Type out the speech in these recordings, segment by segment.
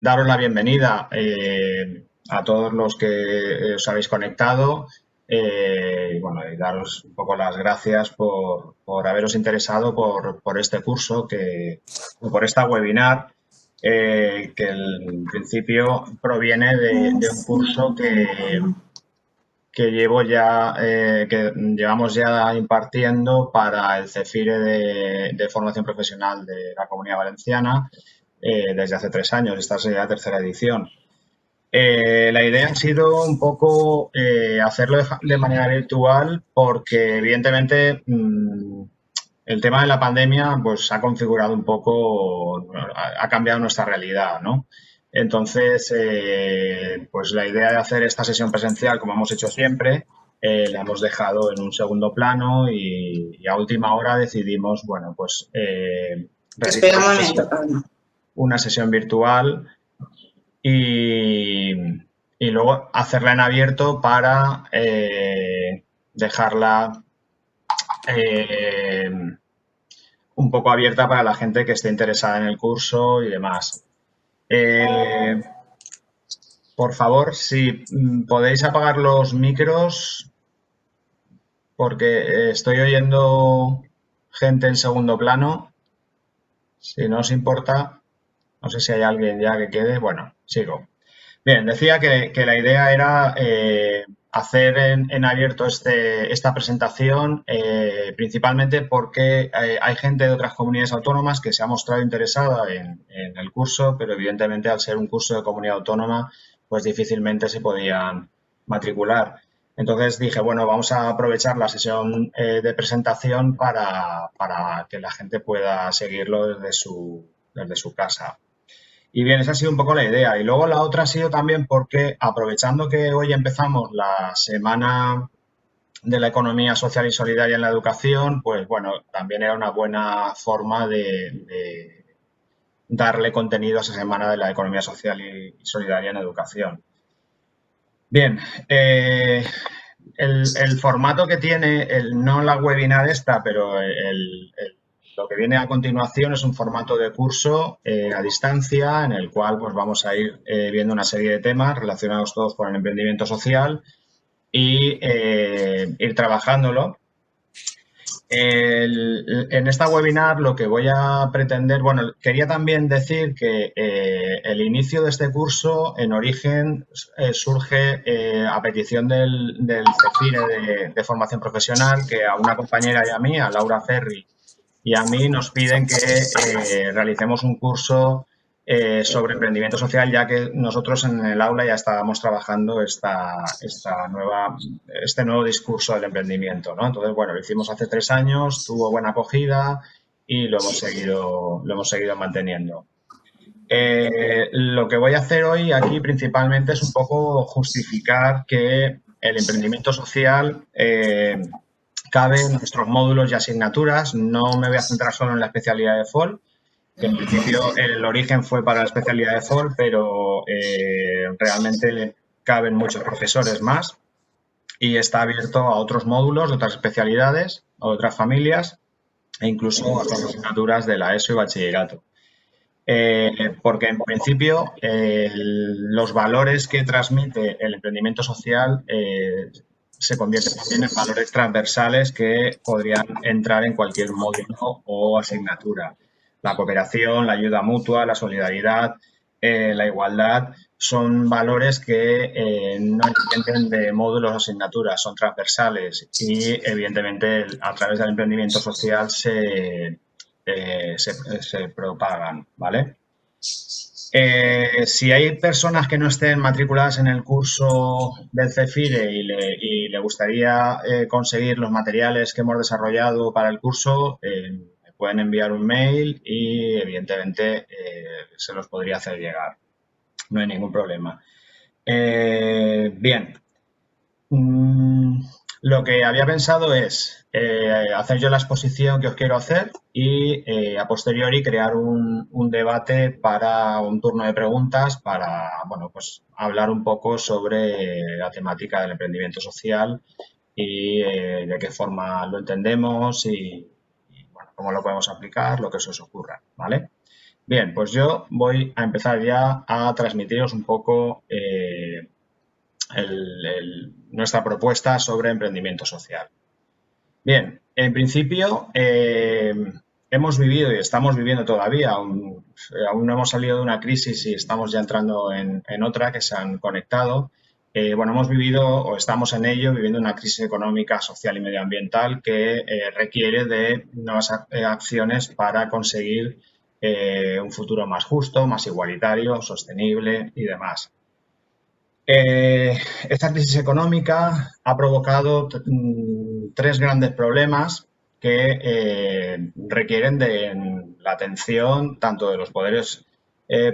daros la bienvenida a todos los que os habéis conectado y, bueno, y daros un poco las gracias por haberos interesado por este curso, o por esta webinar, que en principio proviene de un curso que que llevamos ya impartiendo para el CEFIRE de formación profesional de la Comunidad Valenciana desde hace 3 años. Esta sería la tercera edición. La idea ha sido un poco hacerlo de manera virtual porque, evidentemente, el tema de la pandemia pues ha configurado un poco, ha cambiado nuestra realidad, ¿no? Entonces, pues la idea de hacer esta sesión presencial, como hemos hecho siempre, la hemos dejado en un segundo plano y a última hora decidimos, bueno, pues realizar Espera un momento, Pablo. una sesión virtual y luego hacerla en abierto para dejarla eh, un poco abierta para la gente que esté interesada en el curso y demás. Eh, por favor, si podéis apagar los micros, porque estoy oyendo gente en segundo plano. Si no os importa, no sé si hay alguien ya que quede. Bueno, sigo. Bien, decía que la idea era hacer en abierto esta presentación, principalmente porque hay gente de otras comunidades autónomas que se ha mostrado interesada en el curso, pero evidentemente al ser un curso de comunidad autónoma, pues difícilmente se podían matricular. Entonces dije, bueno, vamos a aprovechar la sesión de presentación para que la gente pueda seguirlo desde su casa. Y bien, esa ha sido un poco la idea. Y luego la otra ha sido también porque, aprovechando que hoy empezamos la semana de la economía social y solidaria en la educación, pues bueno, también era una buena forma de darle contenido a esa semana de la economía social y solidaria en educación. Bien, el formato que tiene, no la webinar esta, pero lo que viene a continuación es un formato de curso a distancia en el cual pues, vamos a ir viendo una serie de temas relacionados todos con el emprendimiento social y ir trabajándolo. En esta webinar lo que voy a pretender, bueno, quería también decir que el inicio de este curso en origen surge a petición del CEFIRE de formación profesional, que a una compañera y a mí, a Laura Ferri, y a mí nos piden que realicemos un curso sobre emprendimiento social, ya que nosotros en el aula ya estábamos trabajando este nuevo discurso del emprendimiento, ¿no? Entonces, bueno, lo hicimos hace 3 años, tuvo buena acogida y lo hemos seguido manteniendo. Lo que voy a hacer hoy aquí principalmente es un poco justificar que el emprendimiento social cabe en nuestros módulos y asignaturas. No me voy a centrar solo en la especialidad de FOL, que en principio el origen fue para la especialidad de FOL, pero realmente caben muchos profesores más y está abierto a otros módulos, de otras especialidades, a otras familias e incluso a otras asignaturas de la ESO y bachillerato. Porque en principio los valores que transmite el emprendimiento social se convierten también en valores transversales que podrían entrar en cualquier módulo o asignatura. La cooperación, la ayuda mutua, la solidaridad, la igualdad, son valores que no entienden de módulos o asignaturas, son transversales y evidentemente a través del emprendimiento social se propagan, ¿vale? Si hay personas que no estén matriculadas en el curso del CEFIRE y le gustaría conseguir los materiales que hemos desarrollado para el curso, me pueden enviar un mail y evidentemente se los podría hacer llegar. No hay ningún problema. Bien, Mm, lo que había pensado es hacer yo la exposición que os quiero hacer y a posteriori crear un debate para un turno de preguntas para, bueno, pues hablar un poco sobre la temática del emprendimiento social y de qué forma lo entendemos y, bueno, cómo lo podemos aplicar, lo que se os ocurra, ¿vale? Bien, pues yo voy a empezar ya a transmitiros un poco nuestra propuesta sobre emprendimiento social. Bien, en principio hemos vivido y estamos viviendo todavía, aún no hemos salido de una crisis y estamos ya entrando en otra que se han conectado. Bueno, hemos vivido o estamos en ello viviendo una crisis económica, social y medioambiental que requiere de nuevas acciones para conseguir un futuro más justo, más igualitario, sostenible y demás. Esta crisis económica ha provocado tres grandes problemas que requieren de la atención tanto de los poderes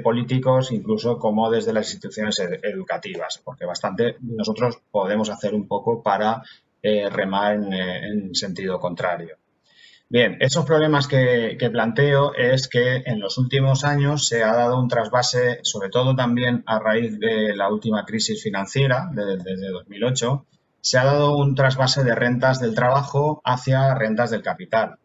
políticos incluso como desde las instituciones educativas, porque bastante nosotros podemos hacer un poco para remar en sentido contrario. Bien, esos problemas que planteo es que en los últimos años se ha dado un trasvase, sobre todo también a raíz de la última crisis financiera, desde 2008, se ha dado un trasvase de rentas del trabajo hacia rentas del capital.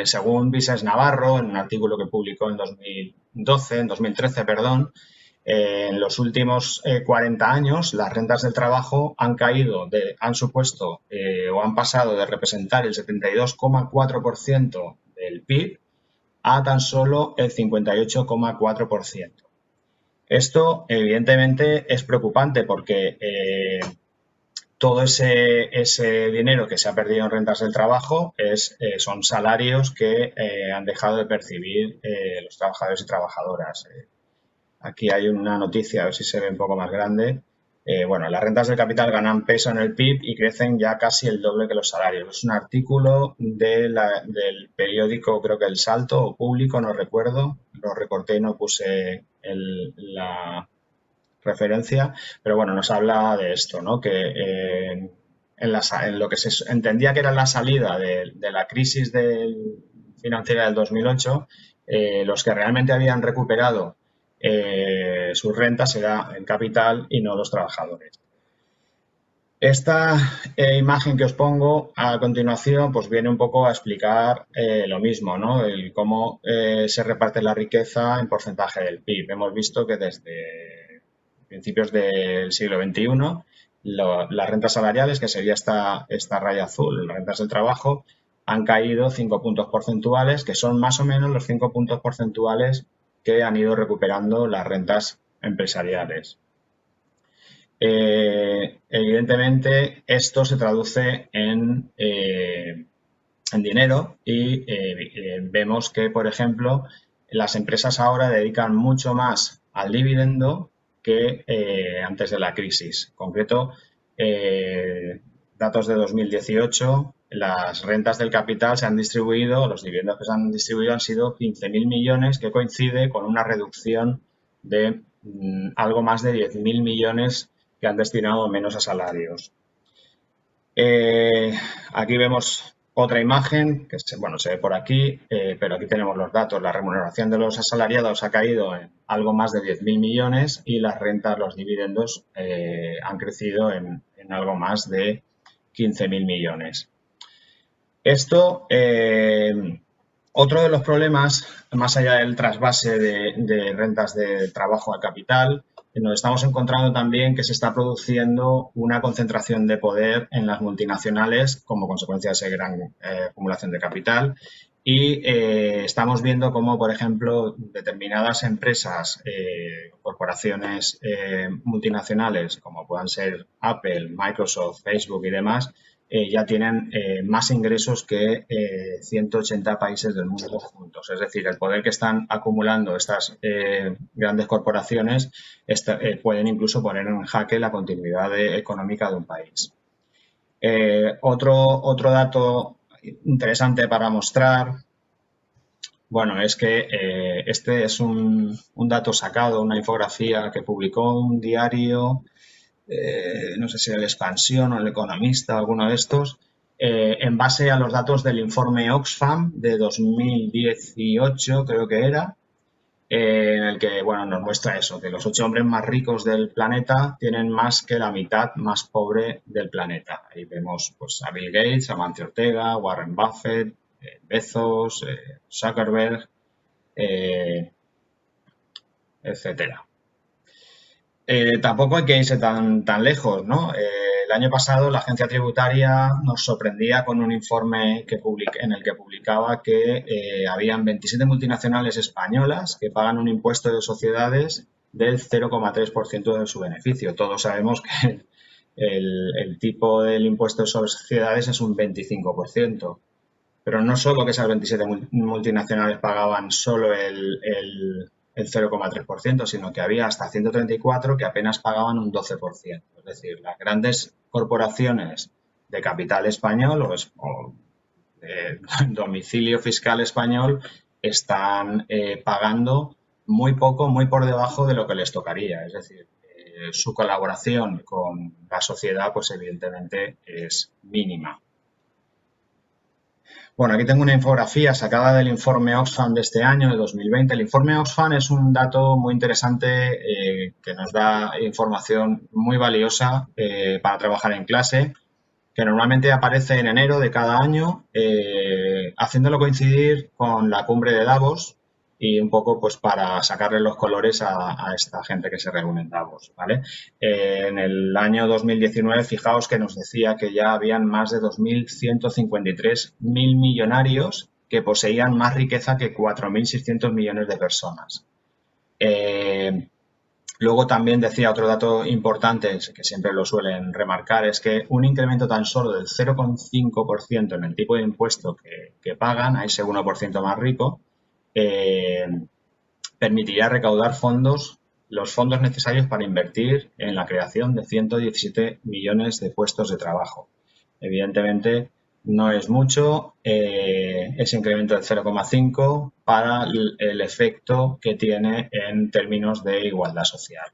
Según Vises Navarro, en un artículo que publicó en 2013, perdón, en los últimos 40 años, las rentas del trabajo han supuesto o han pasado de representar el 72,4% del PIB a tan solo el 58,4%. Esto, evidentemente, es preocupante porque todo ese dinero que se ha perdido en rentas del trabajo son salarios que han dejado de percibir los trabajadores y trabajadoras. Aquí hay una noticia, a ver si se ve un poco más grande. Bueno, las rentas del capital ganan peso en el PIB y crecen ya casi el doble que los salarios. Es un artículo del periódico, creo que El Salto o Público, no recuerdo. Lo recorté y no puse la referencia, pero bueno, nos habla de esto, ¿no? Que en lo que se entendía que era la salida de la crisis financiera del 2008, los que realmente habían recuperado sus rentas era el capital y no los trabajadores. Esta imagen que os pongo a continuación pues viene un poco a explicar lo mismo, ¿no? El cómo se reparte la riqueza en porcentaje del PIB. Hemos visto que desde principios del siglo XXI las rentas salariales, que sería esta raya azul, las rentas del trabajo, han caído 5 puntos porcentuales, que son más o menos los 5 puntos porcentuales que han ido recuperando las rentas empresariales. Evidentemente, esto se traduce en dinero y vemos que, por ejemplo, las empresas ahora dedican mucho más al dividendo que antes de la crisis. En concreto, datos de 2018, las rentas del capital se han distribuido, los dividendos que se han distribuido han sido 15.000 millones, que coincide con una reducción de algo más de 10.000 millones que han destinado menos a salarios. Aquí vemos otra imagen, que se ve por aquí, pero aquí tenemos los datos. La remuneración de los asalariados ha caído en algo más de 10.000 millones y las rentas, los dividendos, han crecido en algo más de 15.000 millones. Esto, otro de los problemas, más allá del trasvase de rentas de trabajo al capital, nos estamos encontrando también que se está produciendo una concentración de poder en las multinacionales como consecuencia de esa gran acumulación de capital y estamos viendo cómo, por ejemplo, determinadas empresas, corporaciones multinacionales como puedan ser Apple, Microsoft, Facebook y demás, ya tienen más ingresos que 180 países del mundo juntos. Es decir, el poder que están acumulando estas grandes corporaciones pueden incluso poner en jaque la continuidad económica de un país. Otro dato interesante para mostrar, bueno, es que este es un dato sacado, una infografía que publicó un diario, no sé si el Expansión o el Economista, alguno de estos, en base a los datos del informe Oxfam de 2018, creo que era, en el que nos muestra eso, que los 8 hombres más ricos del planeta tienen más que la mitad más pobre del planeta. Ahí vemos pues, a Bill Gates, a Amancio Ortega, Warren Buffett, Bezos, Zuckerberg. etcétera. Tampoco hay que irse tan lejos, ¿no? El año pasado la agencia tributaria nos sorprendía con un informe en el que publicaba que habían 27 multinacionales españolas que pagan un impuesto de sociedades del 0,3% de su beneficio. Todos sabemos que el tipo del impuesto sobre sociedades es un 25%. Pero no solo que esas 27 multinacionales pagaban solo el 0,3%, sino que había hasta 134 que apenas pagaban un 12%. Es decir, las grandes corporaciones de capital español o de domicilio fiscal español están pagando muy poco, muy por debajo de lo que les tocaría. Es decir, su colaboración con la sociedad, pues evidentemente es mínima. Bueno, aquí tengo una infografía sacada del informe Oxfam de este año, de 2020. El informe Oxfam es un dato muy interesante que nos da información muy valiosa para trabajar en clase, que normalmente aparece en enero de cada año, haciéndolo coincidir con la cumbre de Davos y un poco pues para sacarle los colores a esta gente que se reúne en Davos, ¿vale? En el año 2019, fijaos que nos decía que ya habían más de 2.153.000 millonarios que poseían más riqueza que 4.600 millones de personas. Luego también decía otro dato importante, que siempre lo suelen remarcar, es que un incremento tan solo del 0,5% en el tipo de impuesto que pagan a ese 1% más rico, permitiría recaudar los fondos necesarios para invertir en la creación de 117 millones de puestos de trabajo. Evidentemente, no es mucho ese incremento del 0,5 para el efecto que tiene en términos de igualdad social.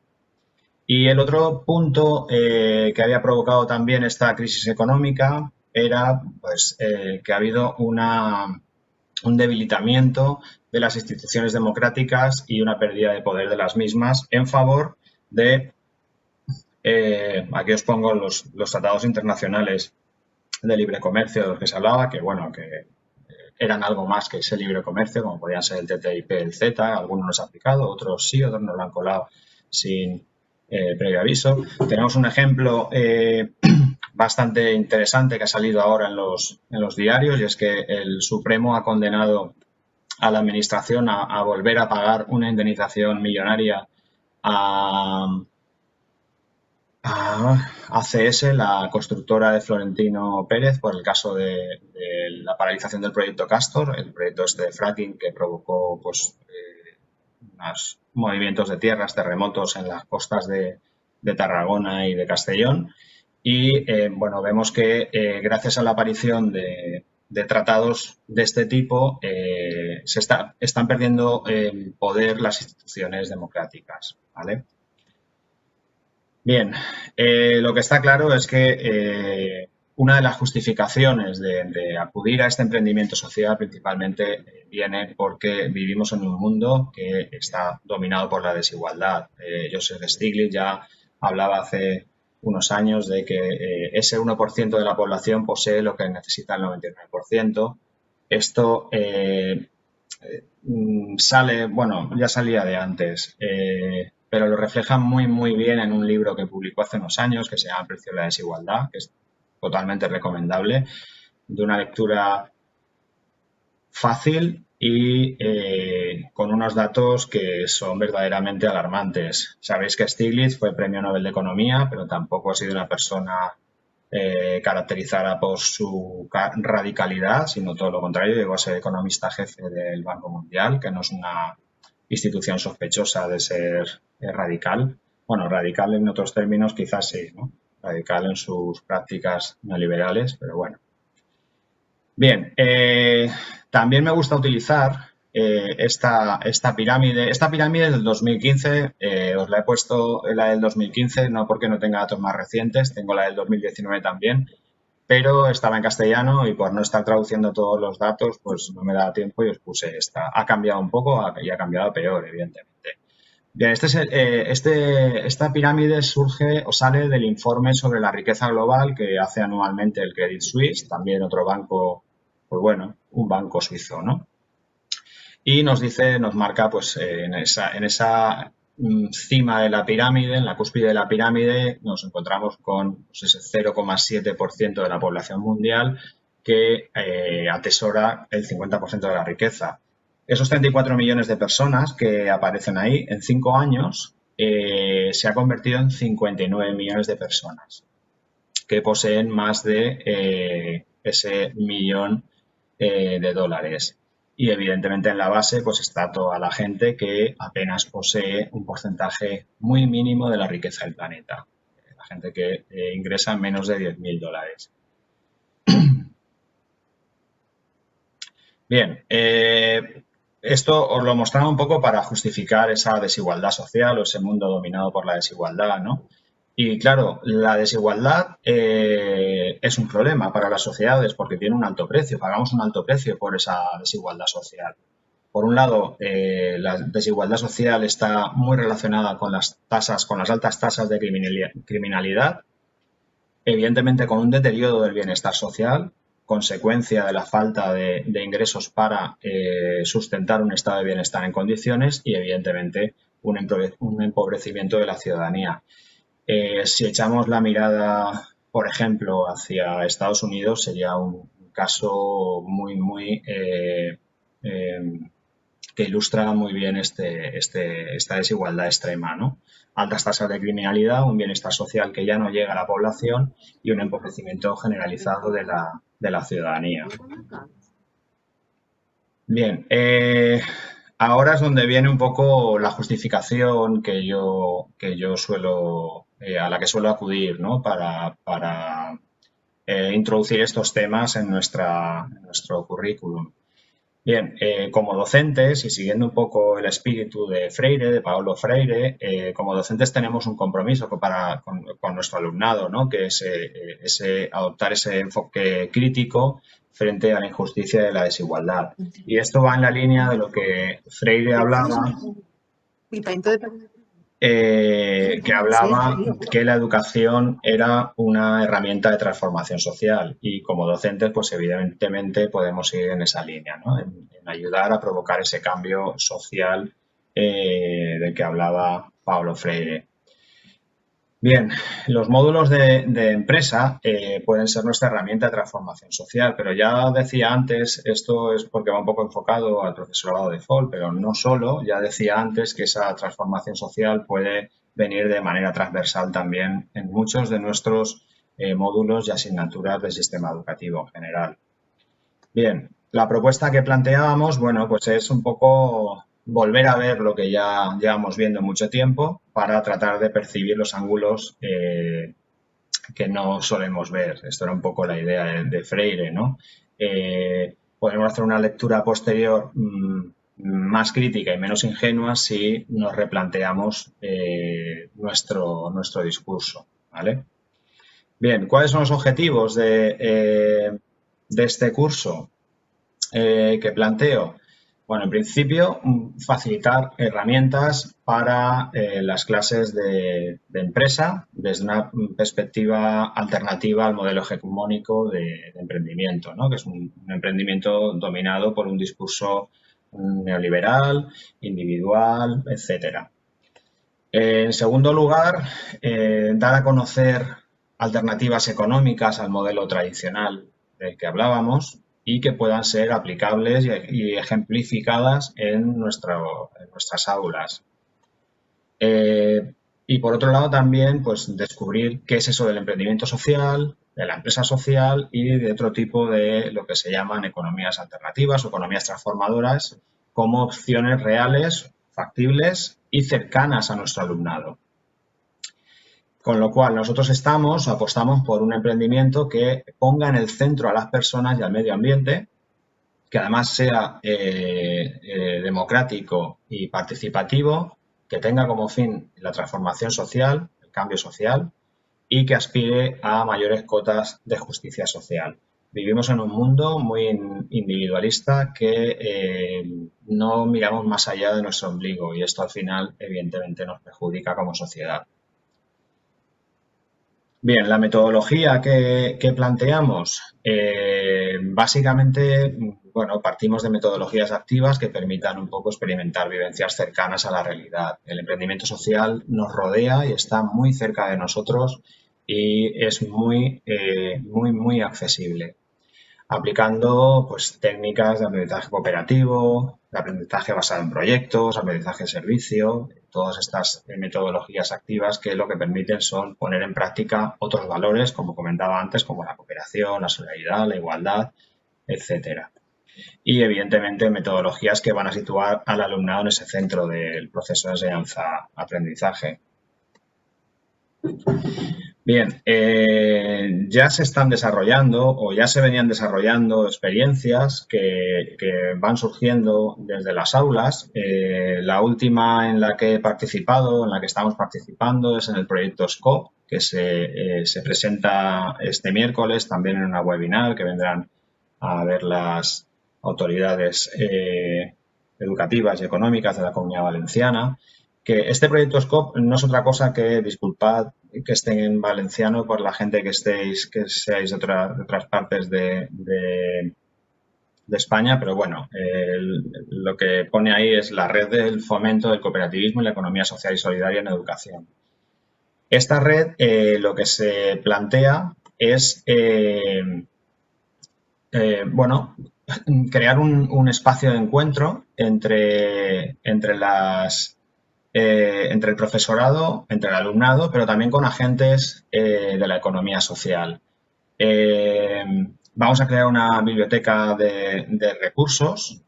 Y el otro punto que había provocado también esta crisis económica era pues, que ha habido un debilitamiento de las instituciones democráticas y una pérdida de poder de las mismas en favor de, aquí os pongo los tratados internacionales de libre comercio de los que se hablaba, que bueno, que eran algo más que ese libre comercio, como podían ser el TTIP, el CETA, algunos los han aplicado, otros sí, otros no lo han colado sin previo aviso. Tenemos un ejemplo bastante interesante que ha salido ahora en los diarios, y es que el Supremo ha condenado a la Administración a volver a pagar una indemnización millonaria a ACS, la constructora de Florentino Pérez, por el caso de la paralización del proyecto Castor, el proyecto este de fracking que provocó pues, unos movimientos de tierras, terremotos en las costas de Tarragona y de Castellón. Y bueno, vemos que gracias a la aparición de tratados de este tipo están perdiendo poder las instituciones democráticas, ¿vale? Bien, lo que está claro es que una de las justificaciones de acudir a este emprendimiento social principalmente viene porque vivimos en un mundo que está dominado por la desigualdad. Joseph Stiglitz ya hablaba hace unos años de que ese 1% de la población posee lo que necesita el 99%. Esto sale, bueno, ya salía de antes, pero lo refleja muy bien en un libro que publicó hace unos años que se llama El precio de la desigualdad, que es totalmente recomendable, de una lectura fácil y con unos datos que son verdaderamente alarmantes. Sabéis que Stiglitz fue Premio Nobel de Economía, pero tampoco ha sido una persona caracterizada por su radicalidad, sino todo lo contrario, llegó a ser economista jefe del Banco Mundial, que no es una institución sospechosa de ser radical. Bueno, radical en otros términos quizás sí, ¿no? Radical en sus prácticas neoliberales, pero bueno. Bien, también me gusta utilizar esta pirámide. Esta pirámide es del 2015, os la he puesto la del 2015, no porque no tenga datos más recientes, tengo la del 2019 también, pero estaba en castellano y por no estar traduciendo todos los datos, pues no me daba tiempo y os puse esta. Ha cambiado un poco y ha cambiado peor, evidentemente. Bien, esta pirámide surge o sale del informe sobre la riqueza global que hace anualmente el Credit Suisse, también otro banco, pues bueno, un banco suizo, ¿no? y nos dice, nos marca pues en esa cima de la pirámide, en la cúspide de la pirámide, nos encontramos con pues, ese 0,7% de la población mundial que atesora el 50% de la riqueza. Esos 34 millones de personas que aparecen ahí en 5 años se ha convertido en 59 millones de personas que poseen más de ese millón de dólares. Y evidentemente en la base pues está toda la gente que apenas posee un porcentaje muy mínimo de la riqueza del planeta. La gente que ingresa menos de 10.000 dólares. Bien, esto os lo mostraba un poco para justificar esa desigualdad social o ese mundo dominado por la desigualdad, ¿no? Y claro, la desigualdad es un problema para las sociedades porque tiene un alto precio, pagamos un alto precio por esa desigualdad social. Por un lado, la desigualdad social está muy relacionada con las tasas, con las altas tasas de criminalidad, evidentemente con un deterioro del bienestar social, consecuencia de la falta de ingresos para sustentar un estado de bienestar en condiciones y, evidentemente, un empobrecimiento de la ciudadanía. Si echamos la mirada, por ejemplo, hacia Estados Unidos, sería un caso muy que ilustra muy bien esta desigualdad extrema, ¿no? Altas tasas de criminalidad, un bienestar social que ya no llega a la población y un empobrecimiento generalizado de la ciudadanía. Bien, ahora es donde viene un poco la justificación que yo suelo, a la que suelo acudir, ¿no? Para introducir estos temas en nuestro currículum. Bien, como docentes y siguiendo un poco el espíritu de Freire, de Paulo Freire, como docentes tenemos un compromiso con nuestro alumnado, ¿no? Que es adoptar ese enfoque crítico frente a la injusticia y la desigualdad. Y esto va en la línea de lo que Freire hablaba que hablaba que la educación era una herramienta de transformación social y como docentes, pues evidentemente podemos ir en esa línea, ¿no? En ayudar a provocar ese cambio social del que hablaba Paulo Freire. Bien, los módulos de empresa pueden ser nuestra herramienta de transformación social, pero ya decía antes, esto es porque va un poco enfocado al profesorado de FOL, pero no solo, ya decía antes que esa transformación social puede venir de manera transversal también en muchos de nuestros módulos y asignaturas del sistema educativo en general. Bien, la propuesta que planteábamos, bueno, pues es un poco volver a ver lo que ya llevamos viendo mucho tiempo para tratar de percibir los ángulos que no solemos ver. Esto era un poco la idea de Freire, ¿no? Podemos hacer una lectura posterior más crítica y menos ingenua si nos replanteamos nuestro discurso, ¿vale? Bien, ¿cuáles son los objetivos de este curso? Que planteo? Bueno, en principio, facilitar herramientas para las clases de empresa desde una perspectiva alternativa al modelo hegemónico de emprendimiento, ¿no? Que es un emprendimiento dominado por un discurso neoliberal, individual, etcétera. En segundo lugar, dar a conocer alternativas económicas al modelo tradicional del que hablábamos y que puedan ser aplicables y ejemplificadas en nuestras aulas. Y por otro lado también, pues descubrir qué es eso del emprendimiento social, de la empresa social y de otro tipo de lo que se llaman economías alternativas o economías transformadoras como opciones reales, factibles y cercanas a nuestro alumnado. Con lo cual, nosotros apostamos por un emprendimiento que ponga en el centro a las personas y al medio ambiente, que además sea democrático y participativo, que tenga como fin la transformación social, el cambio social y que aspire a mayores cotas de justicia social. Vivimos en un mundo muy individualista que no miramos más allá de nuestro ombligo y esto al final evidentemente nos perjudica como sociedad. Bien, la metodología que planteamos, básicamente bueno, partimos de metodologías activas que permitan un poco experimentar vivencias cercanas a la realidad. El emprendimiento social nos rodea y está muy cerca de nosotros y es muy accesible, aplicando pues técnicas de aprendizaje cooperativo, de aprendizaje basado en proyectos, aprendizaje de servicio, todas estas metodologías activas que lo que permiten son poner en práctica otros valores, como comentaba antes, como la cooperación, la solidaridad, la igualdad, etcétera. Y evidentemente metodologías que van a situar al alumnado en ese centro del proceso de enseñanza-aprendizaje. Bien, ya se están desarrollando o ya se venían desarrollando experiencias que van surgiendo desde las aulas. La última en la que he participado, en la que estamos participando, es en el proyecto SCOPE, que se presenta este miércoles también en una webinar que vendrán a ver las autoridades educativas y económicas de la Comunidad Valenciana. Que este proyecto SCOPE no es otra cosa que, disculpad que esté en valenciano por la gente que seáis de otras partes de España, pero bueno, lo que pone ahí es la red del fomento del cooperativismo y la economía social y solidaria en educación. Esta red lo que se plantea es, bueno, crear un espacio de encuentro entre el profesorado, entre el alumnado, pero también con agentes de la economía social. Vamos a crear una biblioteca de recursos.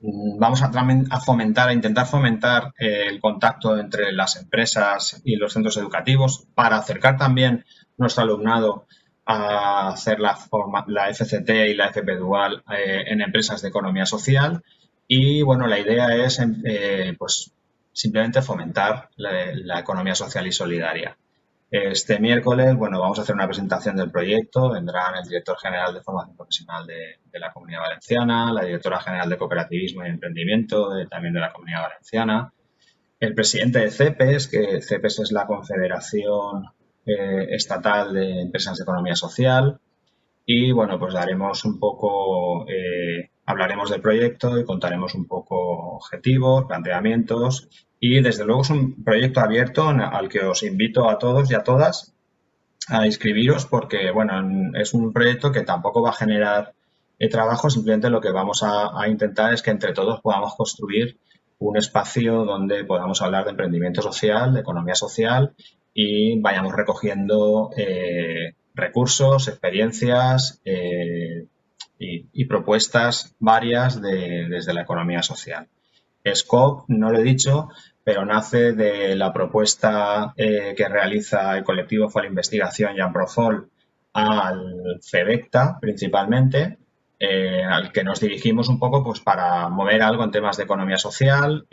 Vamos a intentar fomentar el contacto entre las empresas y los centros educativos para acercar también nuestro alumnado a hacer la FCT y la FP Dual en empresas de economía social. Y bueno, la idea es pues simplemente fomentar la economía social y solidaria. Este miércoles, bueno, vamos a hacer una presentación del proyecto. Vendrán el director general de formación profesional de la Comunidad Valenciana, la directora general de cooperativismo y emprendimiento también de la Comunidad Valenciana, el presidente de CEPES, que CEPES es la Confederación Estatal de Empresas de Economía Social. Y bueno, pues daremos un poco, hablaremos del proyecto y contaremos un poco objetivos, planteamientos. Y desde luego es un proyecto abierto al que os invito a todos y a todas a inscribiros porque, bueno, es un proyecto que tampoco va a generar trabajo, simplemente lo que vamos a intentar es que entre todos podamos construir un espacio donde podamos hablar de emprendimiento social, de economía social y vayamos recogiendo recursos, experiencias y propuestas varias desde la economía social. SCOPE, no lo he dicho, pero nace de la propuesta que realiza el colectivo Fue la Investigación Jean Profol al FEVECTA principalmente, al que nos dirigimos un poco pues para mover algo en temas de economía social.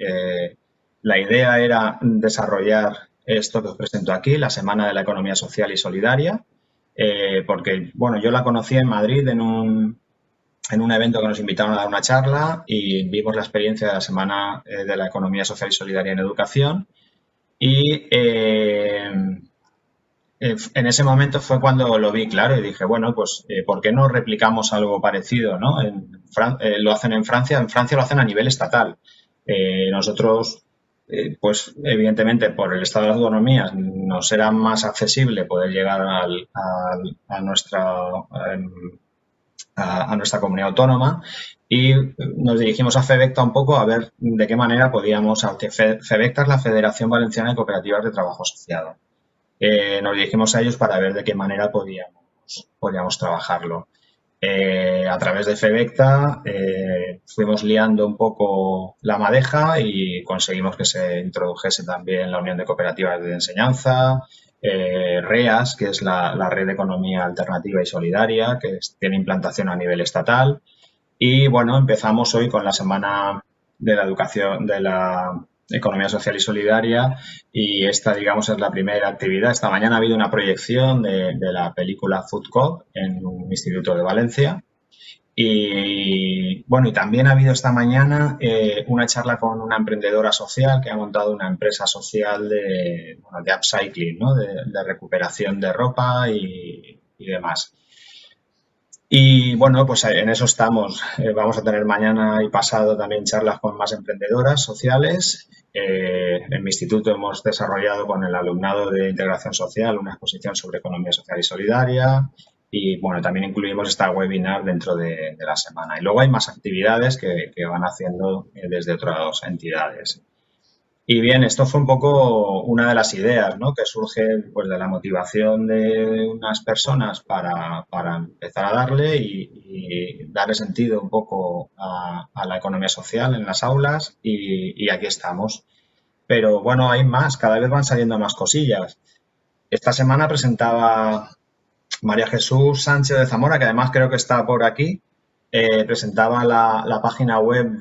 La idea era desarrollar esto que os presento aquí, la Semana de la Economía Social y Solidaria, porque, bueno, yo la conocí en Madrid en un evento que nos invitaron a dar una charla y vimos la experiencia de la Semana de la Economía Social y Solidaria en Educación y en ese momento fue cuando lo vi claro y dije, bueno, pues ¿por qué no replicamos algo parecido? ¿No? Lo hacen en Francia lo hacen a nivel estatal. Nosotros, pues evidentemente por el estado de las autonomías nos era más accesible poder llegar a nuestra comunidad autónoma y nos dirigimos a FEVECTA un poco a ver de qué manera podíamos, aunque FEVECTA es la Federación Valenciana de Cooperativas de Trabajo Asociado. Nos dirigimos a ellos para ver de qué manera podíamos trabajarlo. A través de FEVECTA fuimos liando un poco la madeja y conseguimos que se introdujese también la Unión de Cooperativas de Enseñanza, REAS, que es la Red de Economía Alternativa y Solidaria, que tiene implantación a nivel estatal. Y bueno, empezamos hoy con la Semana de la Educación, de la Economía Social y Solidaria y esta, digamos, es la primera actividad. Esta mañana ha habido una proyección de la película Food Cop en un instituto de Valencia. Y bueno, y también ha habido esta mañana una charla con una emprendedora social que ha montado una empresa social de upcycling, ¿no? De recuperación de ropa y demás. Y bueno, pues en eso estamos. Vamos a tener mañana y pasado también charlas con más emprendedoras sociales. En mi instituto hemos desarrollado con el alumnado de integración social una exposición sobre economía social y solidaria. Y bueno, también incluimos esta webinar dentro de la semana. Y luego hay más actividades que van haciendo desde otras entidades. Y bien, esto fue un poco una de las ideas, ¿no? Que surge pues, de la motivación de unas personas para empezar a darle y darle sentido un poco a la economía social en las aulas y aquí estamos. Pero bueno, hay más, cada vez van saliendo más cosillas. Esta semana presentaba María Jesús Sánchez de Zamora, que además creo que está por aquí, presentaba la página web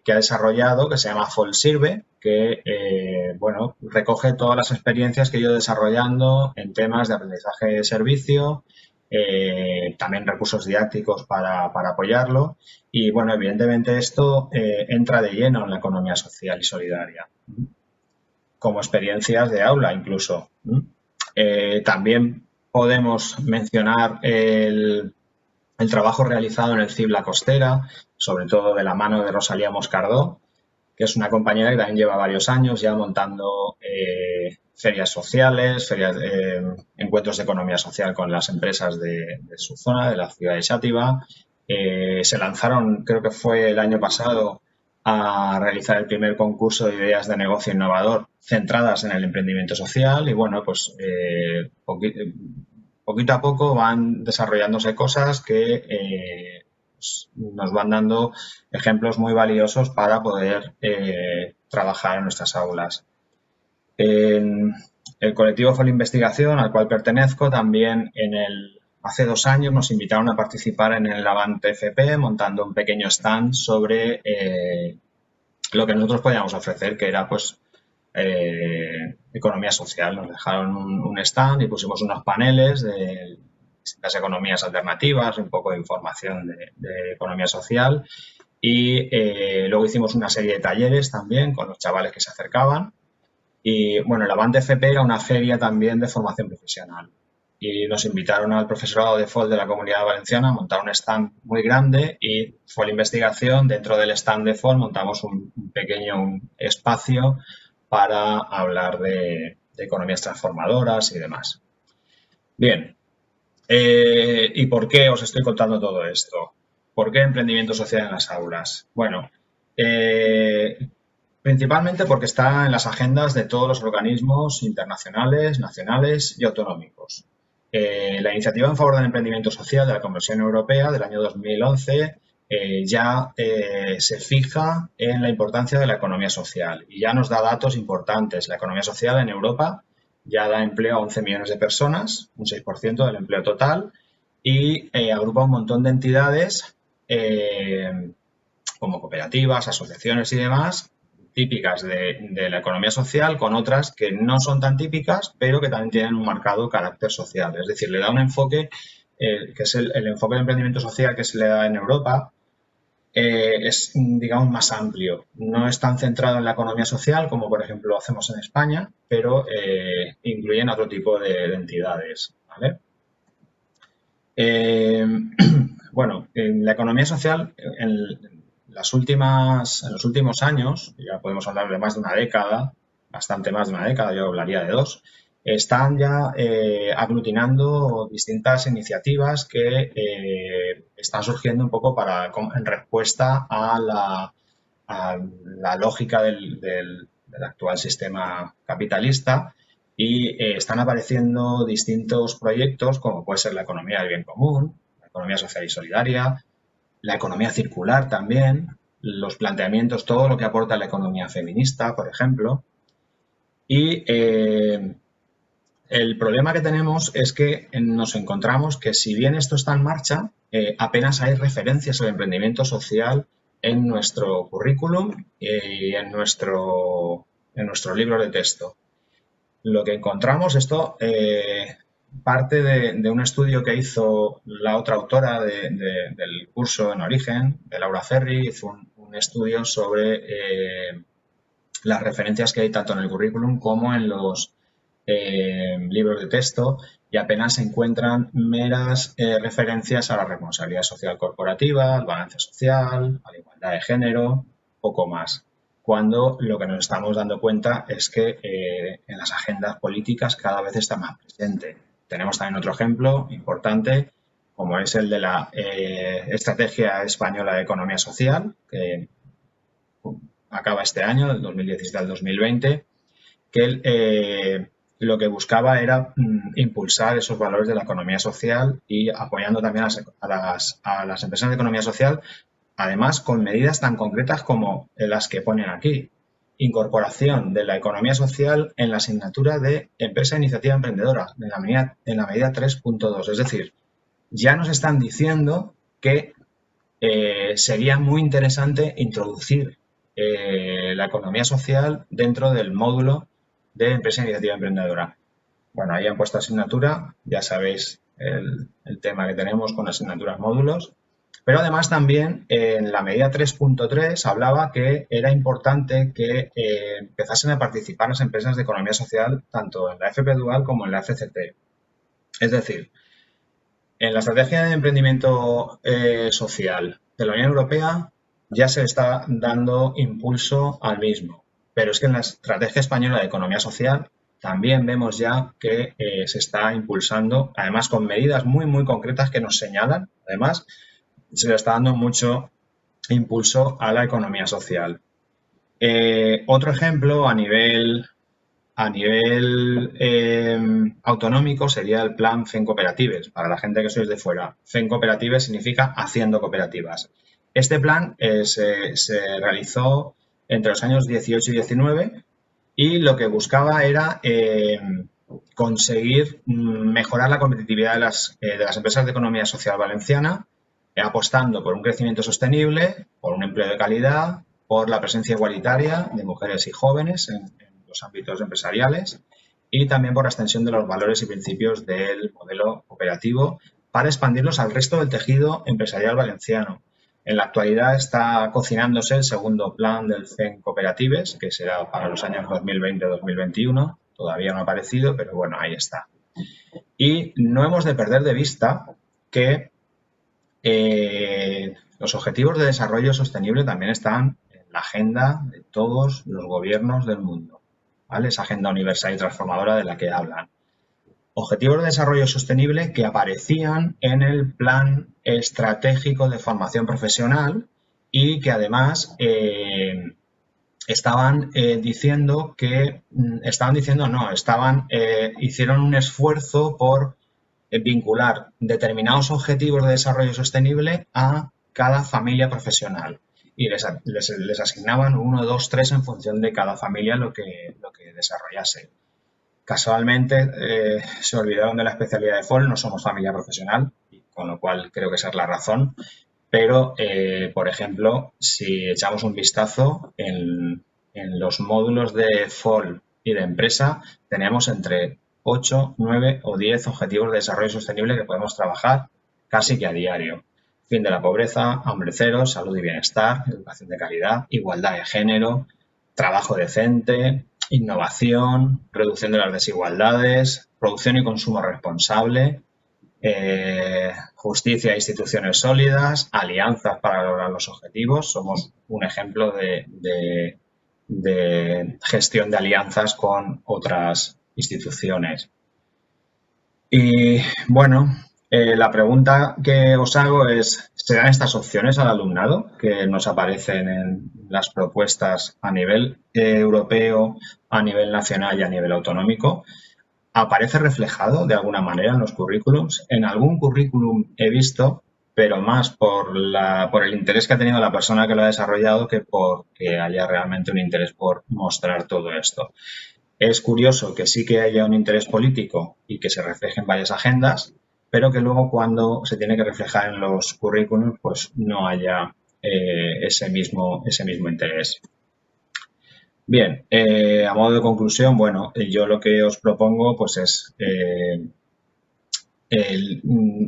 que ha desarrollado, que se llama Folsirve, que bueno, recoge todas las experiencias que he ido desarrollando en temas de aprendizaje de servicio, también recursos didácticos para apoyarlo. Y bueno, evidentemente esto entra de lleno en la economía social y solidaria, como experiencias de aula incluso. También podemos mencionar el trabajo realizado en el CIB La Costera, sobre todo de la mano de Rosalía Moscardó, que es una compañera que también lleva varios años ya montando ferias sociales, encuentros de economía social con las empresas de su zona, de la ciudad de Xàtiva. Se lanzaron, creo que fue el año pasado, a realizar el primer concurso de ideas de negocio innovador centradas en el emprendimiento social y bueno, pues poquito a poco van desarrollándose cosas que nos van dando ejemplos muy valiosos para poder trabajar en nuestras aulas. En el colectivo Fue la Investigación, al cual pertenezco, también hace 2 años nos invitaron a participar en el Avante FP montando un pequeño stand sobre lo que nosotros podíamos ofrecer, que era pues economía social. Nos dejaron un stand y pusimos unos paneles de distintas economías alternativas, un poco de información de economía social y luego hicimos una serie de talleres también con los chavales que se acercaban. Y bueno, el Avante FP era una feria también de formación profesional y nos invitaron al profesorado de FOL de la Comunidad Valenciana a montar un stand muy grande y fue la investigación. Dentro del stand de FOL montamos un pequeño espacio para hablar de economías transformadoras y demás. Bien, ¿y por qué os estoy contando todo esto? ¿Por qué emprendimiento social en las aulas? Bueno, principalmente porque está en las agendas de todos los organismos internacionales, nacionales y autonómicos. La iniciativa en favor del emprendimiento social de la Comisión Europea del año 2011 ya se fija en la importancia de la economía social y ya nos da datos importantes. La economía social en Europa ya da empleo a 11 millones de personas, un 6% del empleo total, y agrupa un montón de entidades como cooperativas, asociaciones y demás, típicas de la economía social, con otras que no son tan típicas, pero que también tienen un marcado carácter social. Es decir, le da un enfoque, que es el enfoque de emprendimiento social que se le da en Europa, es, digamos, más amplio. No es tan centrado en la economía social como, por ejemplo, lo hacemos en España, pero incluyen otro tipo de entidades. ¿Vale? Bueno, en la economía social, en los últimos años, ya podemos hablar de más de una década, bastante más de una década, yo hablaría de 2, están ya aglutinando distintas iniciativas que están surgiendo un poco en respuesta a la lógica del actual sistema capitalista y están apareciendo distintos proyectos como puede ser la economía del bien común, la economía social y solidaria, la economía circular también, los planteamientos, todo lo que aporta la economía feminista, por ejemplo. Y el problema que tenemos es que nos encontramos que si bien esto está en marcha, apenas hay referencias al emprendimiento social en nuestro currículum y en nuestro libro de texto. Lo que encontramos, esto parte de un estudio que hizo la otra autora del curso en origen, de Laura Ferri, hizo un estudio sobre las referencias que hay tanto en el currículum como en libros de texto y apenas se encuentran meras referencias a la responsabilidad social corporativa, al balance social, a la igualdad de género, poco más. Cuando lo que nos estamos dando cuenta es que en las agendas políticas cada vez está más presente. Tenemos también otro ejemplo importante, como es el de la Estrategia Española de Economía Social, que acaba este año, del 2017 al 2020, que lo que buscaba era impulsar esos valores de la economía social y apoyando también a las empresas de economía social, además con medidas tan concretas como las que ponen aquí. Incorporación de la economía social en la asignatura de Empresa e Iniciativa Emprendedora, en la medida 3.2. Es decir, ya nos están diciendo que sería muy interesante introducir la economía social dentro del módulo de Empresa e Iniciativa Emprendedora. Bueno, ahí han puesto asignatura, ya sabéis el tema que tenemos con asignaturas módulos, pero además también en la medida 3.3 hablaba que era importante que empezasen a participar las empresas de economía social tanto en la FP Dual como en la FCT. Es decir, en la estrategia de emprendimiento social de la Unión Europea ya se está dando impulso al mismo, pero es que en la estrategia española de economía social también vemos ya que se está impulsando, además con medidas muy, muy concretas que nos señalan, además, se le está dando mucho impulso a la economía social. Otro ejemplo a nivel autonómico sería el plan FEN Cooperatives. Para la gente que sois de fuera, FEN Cooperatives significa haciendo cooperativas. Este plan se realizó entre los años 18 y 19 y lo que buscaba era conseguir mejorar la competitividad de las empresas de economía social valenciana, apostando por un crecimiento sostenible, por un empleo de calidad, por la presencia igualitaria de mujeres y jóvenes en los ámbitos empresariales y también por la extensión de los valores y principios del modelo cooperativo para expandirlos al resto del tejido empresarial valenciano. En la actualidad está cocinándose el segundo plan del FEN Cooperatives, que será para los años 2020-2021. Todavía no ha aparecido, pero bueno, ahí está. Y no hemos de perder de vista que los objetivos de desarrollo sostenible también están en la agenda de todos los gobiernos del mundo, ¿vale? Esa agenda universal y transformadora de la que hablan. Objetivos de desarrollo sostenible que aparecían en el Plan Estratégico de Formación Profesional y que además hicieron un esfuerzo por vincular determinados objetivos de desarrollo sostenible a cada familia profesional y les asignaban 1, 2, 3 en función de cada familia lo que desarrollase. Casualmente se olvidaron de la especialidad de FOL, no somos familia profesional, con lo cual creo que esa es la razón, pero por ejemplo, si echamos un vistazo en los módulos de FOL y de empresa, tenemos entre 8, 9 o 10 objetivos de desarrollo sostenible que podemos trabajar casi que a diario. Fin de la pobreza, hambre cero, salud y bienestar, educación de calidad, igualdad de género, trabajo decente, innovación, reducción de las desigualdades, producción y consumo responsable, justicia e instituciones sólidas, alianzas para lograr los objetivos. Somos un ejemplo de gestión de alianzas con otras instituciones. Y bueno, la pregunta que os hago es, ¿serán estas opciones al alumnado que nos aparecen en las propuestas a nivel europeo, a nivel nacional y a nivel autonómico? ¿Aparece reflejado de alguna manera en los currículums? En algún currículum he visto, pero más por el interés que ha tenido la persona que lo ha desarrollado que porque haya realmente un interés por mostrar todo esto. Es curioso que sí que haya un interés político y que se refleje en varias agendas, pero que luego cuando se tiene que reflejar en los currículums, pues no haya ese mismo interés. Bien, a modo de conclusión, bueno, yo lo que os propongo pues es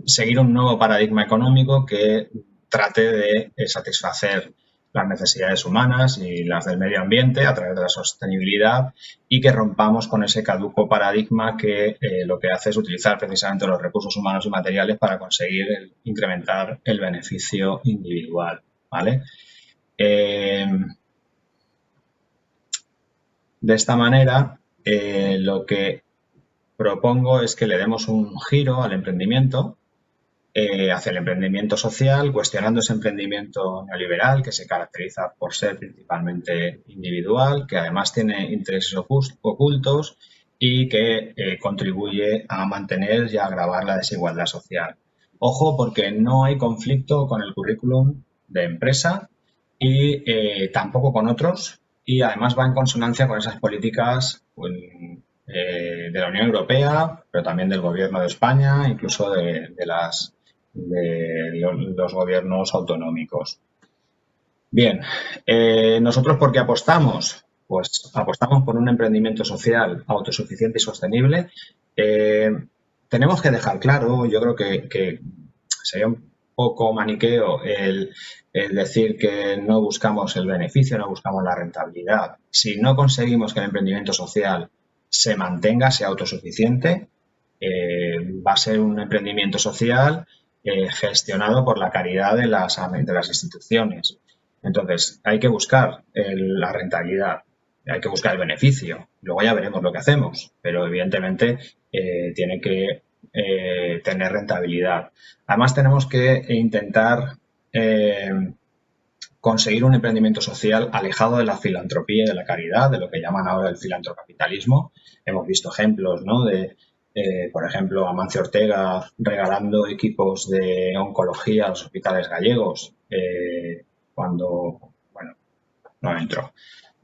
seguir un nuevo paradigma económico que trate de satisfacer las necesidades humanas y las del medio ambiente a través de la sostenibilidad y que rompamos con ese caduco paradigma que lo que hace es utilizar precisamente los recursos humanos y materiales para conseguir incrementar el beneficio individual, ¿vale? De esta manera, lo que propongo es que le demos un giro al emprendimiento, hacia el emprendimiento social, cuestionando ese emprendimiento neoliberal que se caracteriza por ser principalmente individual, que además tiene intereses ocultos y que contribuye a mantener y a agravar la desigualdad social. Ojo, porque no hay conflicto con el currículum de empresa y tampoco con otros, y además va en consonancia con esas políticas de la Unión Europea, pero también del Gobierno de España, incluso de los gobiernos autonómicos. Bien, ¿nosotros por qué apostamos? Pues apostamos por un emprendimiento social autosuficiente y sostenible. Tenemos que dejar claro, yo creo que sería un poco maniqueo el decir que no buscamos el beneficio, no buscamos la rentabilidad. Si no conseguimos que el emprendimiento social se mantenga, sea autosuficiente, va a ser un emprendimiento social gestionado por la caridad de las instituciones. Entonces, hay que buscar la rentabilidad, hay que buscar el beneficio. Luego ya veremos lo que hacemos, pero evidentemente tiene que tener rentabilidad. Además, tenemos que intentar conseguir un emprendimiento social alejado de la filantropía y de la caridad, de lo que llaman ahora el filantrocapitalismo. Hemos visto ejemplos, ¿no?, de por ejemplo, Amancio Ortega regalando equipos de oncología a los hospitales gallegos cuando, bueno, no entró.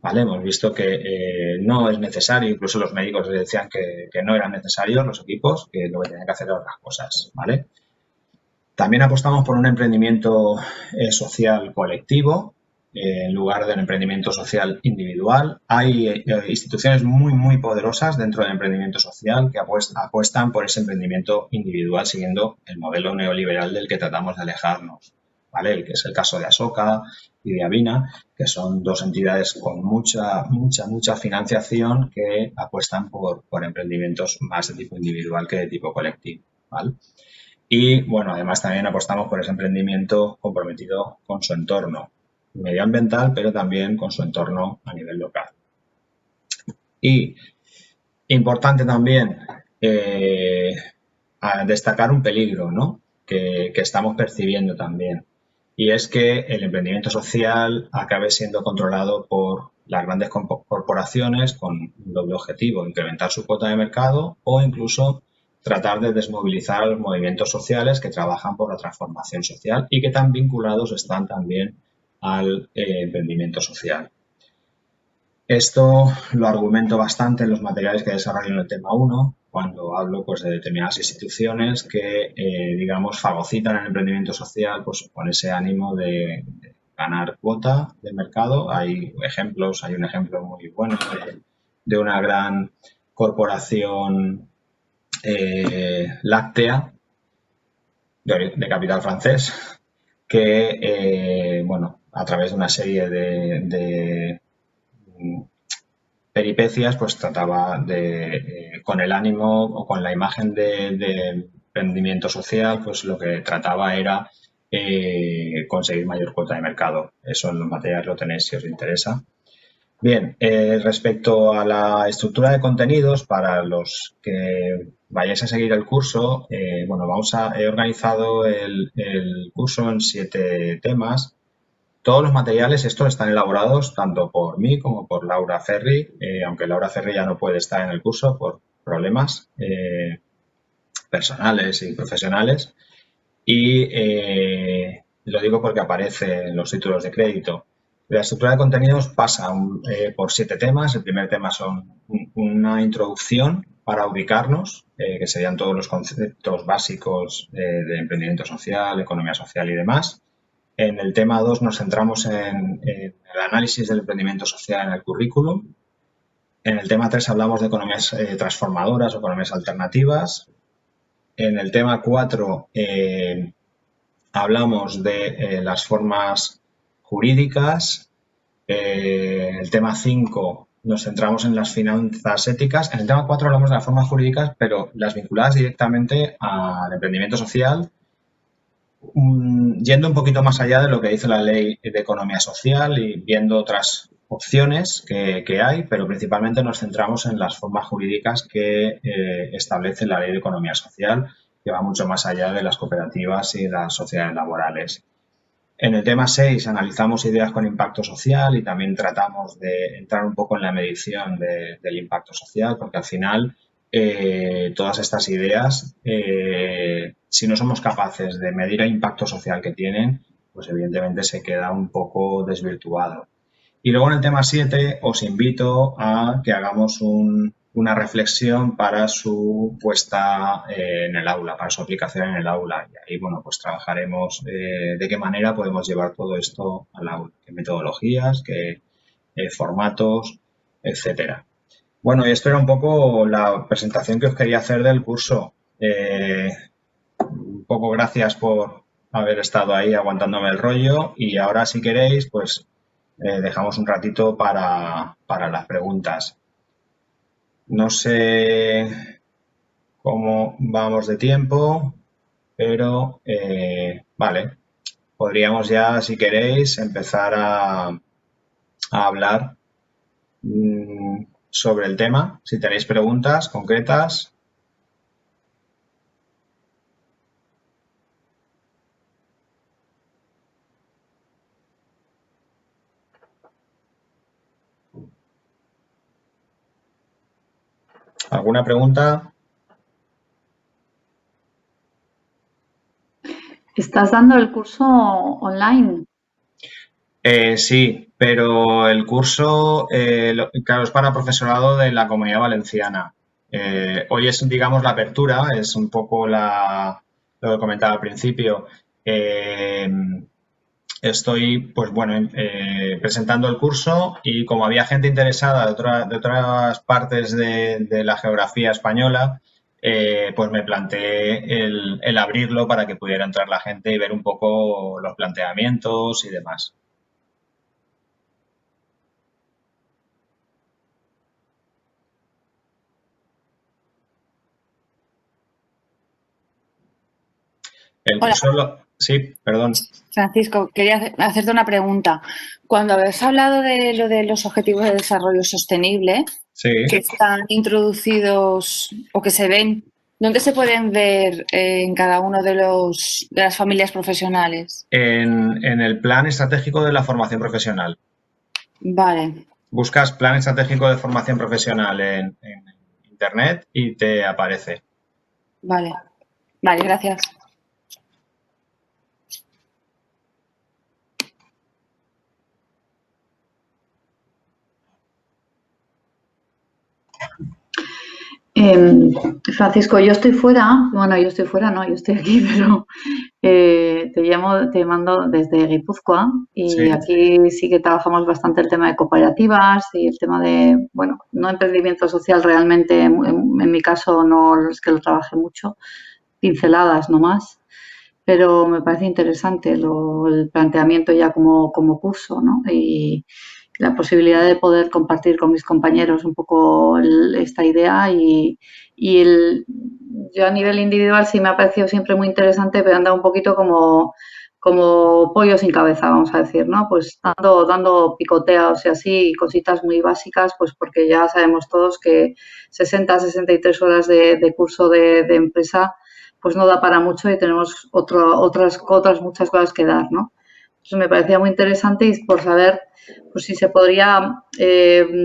¿Vale? Hemos visto que no es necesario, incluso los médicos decían que no eran necesarios los equipos, que lo que tenían que hacer eran otras cosas, ¿vale? También apostamos por un emprendimiento social colectivo en lugar del emprendimiento social individual. Hay instituciones muy poderosas dentro del emprendimiento social que apuestan por ese emprendimiento individual siguiendo el modelo neoliberal del que tratamos de alejarnos, ¿vale? El que es el caso de Asoka y de Avina, que son dos entidades con mucha financiación que apuestan por emprendimientos más de tipo individual que de tipo colectivo, ¿vale? Y, bueno, además también apostamos por ese emprendimiento comprometido con su entorno medioambiental, pero también con su entorno a nivel local. Y importante también destacar un peligro, ¿no?, que estamos percibiendo también, y es que el emprendimiento social acabe siendo controlado por las grandes corporaciones con un doble objetivo: incrementar su cuota de mercado o incluso tratar de desmovilizar los movimientos sociales que trabajan por la transformación social y que tan vinculados están también al emprendimiento social. Esto lo argumento bastante en los materiales que desarrollo en el tema 1, cuando hablo pues de determinadas instituciones que, digamos, fagocitan el emprendimiento social pues con ese ánimo de ganar cuota de mercado. Hay un ejemplo muy bueno de una gran corporación láctea de capital francés que, bueno, a través de una serie de peripecias, pues trataba de, con el ánimo o con la imagen de emprendimiento social, pues lo que trataba era conseguir mayor cuota de mercado. Eso en los materiales lo tenéis si os interesa. Bien, respecto a la estructura de contenidos, para los que vayáis a seguir el curso, bueno, he organizado el curso en 7 temas. Todos los materiales estos están elaborados tanto por mí como por Laura Ferri, aunque Laura Ferri ya no puede estar en el curso por problemas personales y profesionales. Y lo digo porque aparece en los títulos de crédito. La estructura de contenidos pasa por 7 temas. El primer tema son una introducción para ubicarnos, que serían todos los conceptos básicos de emprendimiento social, economía social y demás. En el tema 2 nos centramos en el análisis del emprendimiento social en el currículum. En el tema 3 hablamos de economías transformadoras o economías alternativas. En el tema 4 hablamos de las formas jurídicas. El tema 5 nos centramos en las finanzas éticas. En el tema 4 hablamos de las formas jurídicas, pero las vinculadas directamente al emprendimiento social, yendo un poquito más allá de lo que dice la ley de economía social y viendo otras opciones que hay, pero principalmente nos centramos en las formas jurídicas que establece la ley de economía social, que va mucho más allá de las cooperativas y las sociedades laborales. En el tema 6 analizamos ideas con impacto social y también tratamos de entrar un poco en la medición del impacto social, porque al final todas estas ideas, si no somos capaces de medir el impacto social que tienen, pues evidentemente se queda un poco desvirtuado. Y luego en el tema 7 os invito a que hagamos una reflexión para su puesta en el aula, para su aplicación en el aula. Y ahí, bueno, pues trabajaremos de qué manera podemos llevar todo esto al aula, qué metodologías, qué formatos, etcétera. Bueno, y esto era un poco la presentación que os quería hacer del curso. Un poco gracias por haber estado ahí aguantándome el rollo y ahora si queréis, pues dejamos un ratito para las preguntas. No sé cómo vamos de tiempo, pero vale, podríamos ya, si queréis, empezar a hablar sobre el tema. Si tenéis preguntas concretas. ¿Alguna pregunta? ¿Estás dando el curso online? Sí, pero el curso, claro, es para profesorado de la Comunidad Valenciana. Hoy es, digamos, la apertura, es un poco lo que comentaba al principio. Eh, Estoy, pues bueno, presentando el curso y como había gente interesada de otras partes de la geografía española, pues me planteé el abrirlo para que pudiera entrar la gente y ver un poco los planteamientos y demás. El Hola, curso, sí, perdón. Francisco, quería hacerte una pregunta. Cuando habéis hablado de lo de los Objetivos de Desarrollo Sostenible, Sí, que están introducidos o que se ven, ¿dónde se pueden ver en cada uno de las familias profesionales? en el plan estratégico de la formación profesional. Vale, Buscas plan estratégico de formación profesional en internet y te aparece. vale, vale, gracias. Francisco, yo estoy fuera, bueno, yo estoy fuera, no, yo estoy aquí, pero te mando desde Guipúzcoa Sí. y aquí sí que trabajamos bastante el tema de cooperativas y el tema de, bueno, no emprendimiento social realmente, en mi caso no es que lo trabaje mucho, pinceladas nomás, pero me parece interesante el planteamiento ya como curso, ¿no? Y la posibilidad de poder compartir con mis compañeros un poco esta idea yo a nivel individual sí me ha parecido siempre muy interesante, pero anda un poquito como pollo sin cabeza, vamos a decir, ¿no? Pues dando picoteos y así, cositas muy básicas, pues porque ya sabemos todos que 60, 63 horas de curso de empresa pues no da para mucho y tenemos otras muchas cosas que dar, ¿no? Entonces me parecía muy interesante y por saber pues si se podría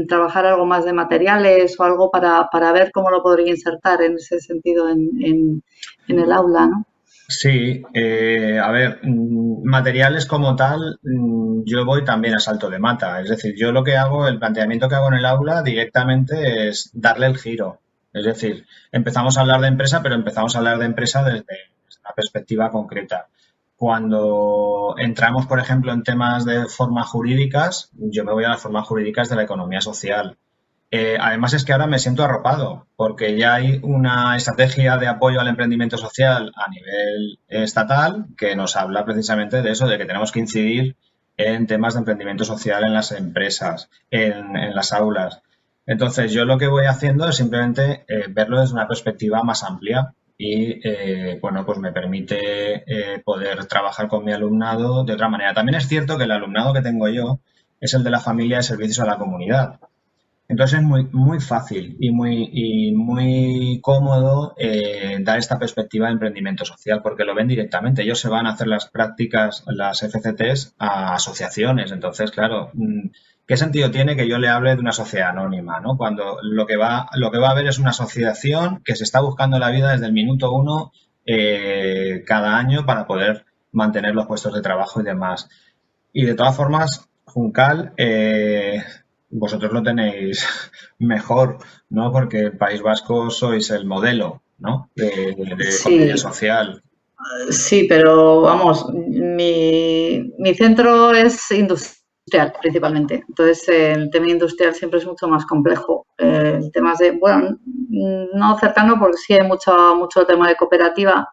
trabajar algo más de materiales o algo para ver cómo lo podría insertar en ese sentido en el aula, ¿no? Sí, a ver, materiales como tal, yo voy también a salto de mata. Es decir, yo lo que hago, el planteamiento que hago en el aula directamente es darle el giro. Es decir, empezamos a hablar de empresa, pero empezamos a hablar de empresa desde una perspectiva concreta. Cuando entramos, por ejemplo, en temas de formas jurídicas, yo me voy a las formas jurídicas de la economía social. Además es que ahora me siento arropado porque ya hay una estrategia de apoyo al emprendimiento social a nivel estatal que nos habla precisamente de eso, de que tenemos que incidir en temas de emprendimiento social en las empresas, en las aulas. Entonces, yo lo que voy haciendo es simplemente verlo desde una perspectiva más amplia y, bueno, pues me permite poder trabajar con mi alumnado de otra manera. También es cierto que el alumnado que tengo yo es el de la familia de servicios a la comunidad. Entonces es muy fácil y muy cómodo dar esta perspectiva de emprendimiento social porque lo ven directamente. Ellos se van a hacer las prácticas, las FCTs a asociaciones. Entonces, claro, ¿qué sentido tiene que yo le hable de una sociedad anónima, ¿no? Cuando lo que va a haber es una asociación que se está buscando la vida desde el minuto uno cada año para poder mantener los puestos de trabajo y demás. Y de todas formas, Juncal, vosotros lo tenéis mejor, ¿no? Porque el País Vasco sois el modelo, ¿no? De economía Sí, social. sí, pero vamos, mi centro es industrial principalmente. Entonces, el tema industrial siempre es mucho más complejo. El tema de, bueno, no cercano porque sí hay mucho tema de cooperativa.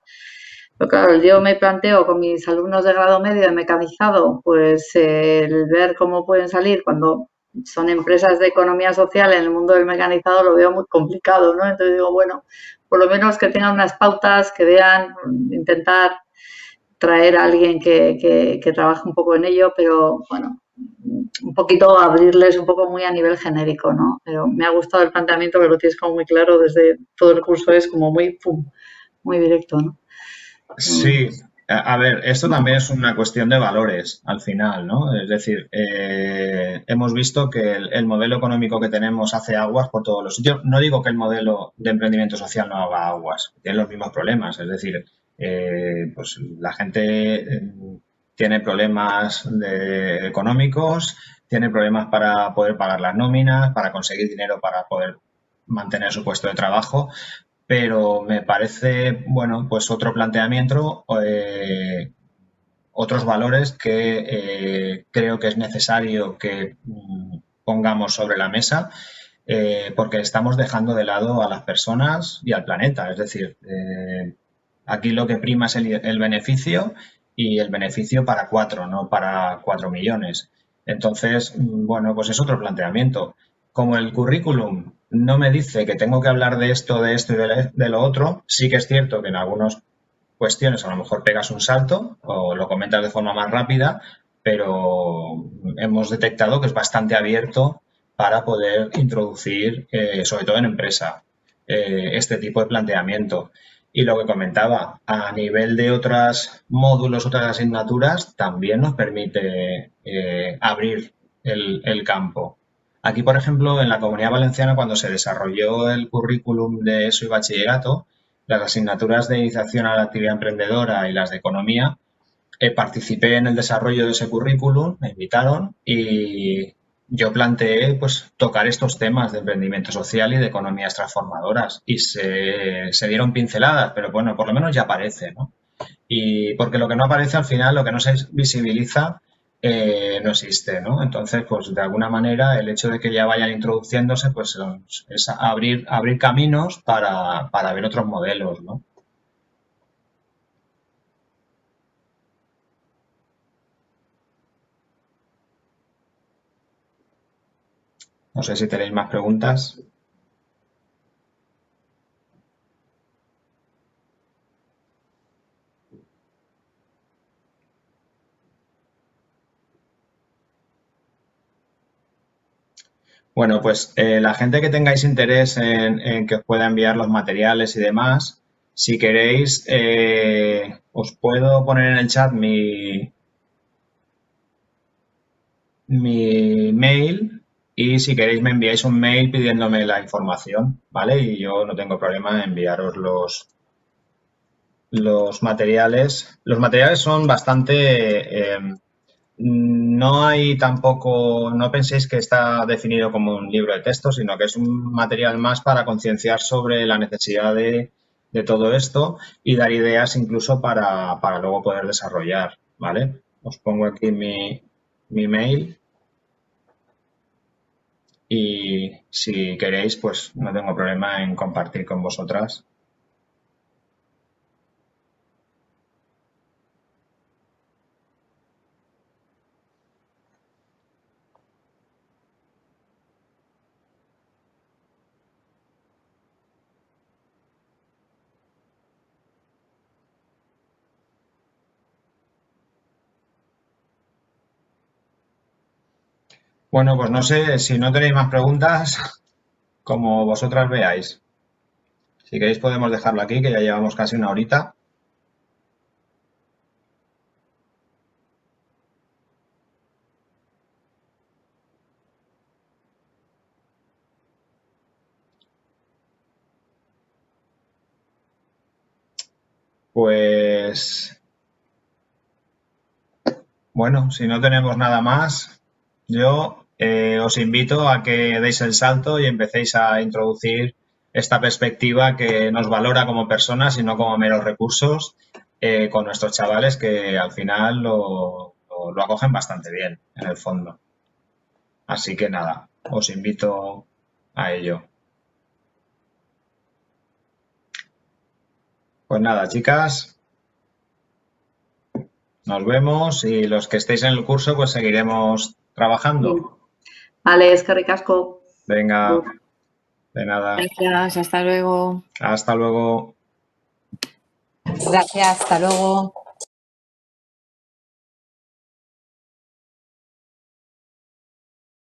Pero claro, yo me planteo con mis alumnos de grado medio de mecanizado, pues el ver cómo pueden salir cuando son empresas de economía social en el mundo del mecanizado lo veo muy complicado, ¿no? Entonces digo, bueno, por lo menos que tengan unas pautas, que vean, intentar traer a alguien que trabaje un poco en ello, pero bueno, un poquito abrirles un poco muy a nivel genérico, ¿no? Pero me ha gustado el planteamiento que lo tienes como muy claro desde todo el curso, es como muy, pum, muy directo, ¿no? Sí, a ver, esto también es una cuestión de valores al final, ¿no? Es decir, hemos visto que el modelo económico que tenemos hace aguas por todos los sitios. No digo que el modelo de emprendimiento social no haga aguas, tiene los mismos problemas. Es decir, pues la gente tiene problemas económicos, tiene problemas para poder pagar las nóminas, para conseguir dinero para poder mantener su puesto de trabajo, pero me parece, bueno, pues otro planteamiento, otros valores que creo que es necesario que pongamos sobre la mesa, porque estamos dejando de lado a las personas y al planeta. Es decir, aquí lo que prima es el beneficio y el beneficio para cuatro, no para 4 millones. Entonces, bueno, pues es otro planteamiento. Como el currículum no me dice que tengo que hablar de esto y de lo otro, sí que es cierto que en algunas cuestiones a lo mejor pegas un salto o lo comentas de forma más rápida, pero hemos detectado que es bastante abierto para poder introducir, sobre todo en empresa, este tipo de planteamiento. Y lo que comentaba, a nivel de otros módulos, otras asignaturas, también nos permite abrir el campo. Aquí, por ejemplo, en la Comunidad Valenciana, cuando se desarrolló el currículum de ESO y bachillerato, las asignaturas de iniciación a la actividad emprendedora y las de economía, participé en el desarrollo de ese currículum, me invitaron y yo planteé pues tocar estos temas de emprendimiento social y de economías transformadoras y se dieron pinceladas, pero bueno, por lo menos ya aparece, ¿no? Y porque lo que no aparece al final, lo que no se visibiliza, no existe, ¿no? Entonces, pues de alguna manera el hecho de que ya vayan introduciéndose, pues es abrir caminos para ver otros modelos, ¿no? No sé si tenéis más preguntas. Bueno, pues la gente que tengáis interés en que os pueda enviar los materiales y demás, si queréis, os puedo poner en el chat mi mail y si queréis me enviáis un mail pidiéndome la información, ¿vale? Y yo no tengo problema en enviaros los materiales. Los materiales son bastante... no hay tampoco, no penséis que está definido como un libro de texto, sino que es un material más para concienciar sobre la necesidad de todo esto y dar ideas incluso para luego poder desarrollar, ¿vale? Os pongo aquí mi mail y si queréis, pues no tengo problema en compartir con vosotras. Bueno, pues no sé, si no tenéis más preguntas, como vosotras veáis. Si queréis podemos dejarlo aquí, que ya llevamos casi una horita. Pues bueno, si no tenemos nada más, yo os invito a que deis el salto y empecéis a introducir esta perspectiva que nos valora como personas y no como meros recursos con nuestros chavales que al final lo acogen bastante bien en el fondo. Así que nada, os invito a ello. Pues nada, chicas, nos vemos y los que estéis en el curso pues seguiremos Sí. trabajando. Vale, eskerrik asko. Venga, de nada. Gracias, hasta luego. Hasta luego. Gracias, hasta luego.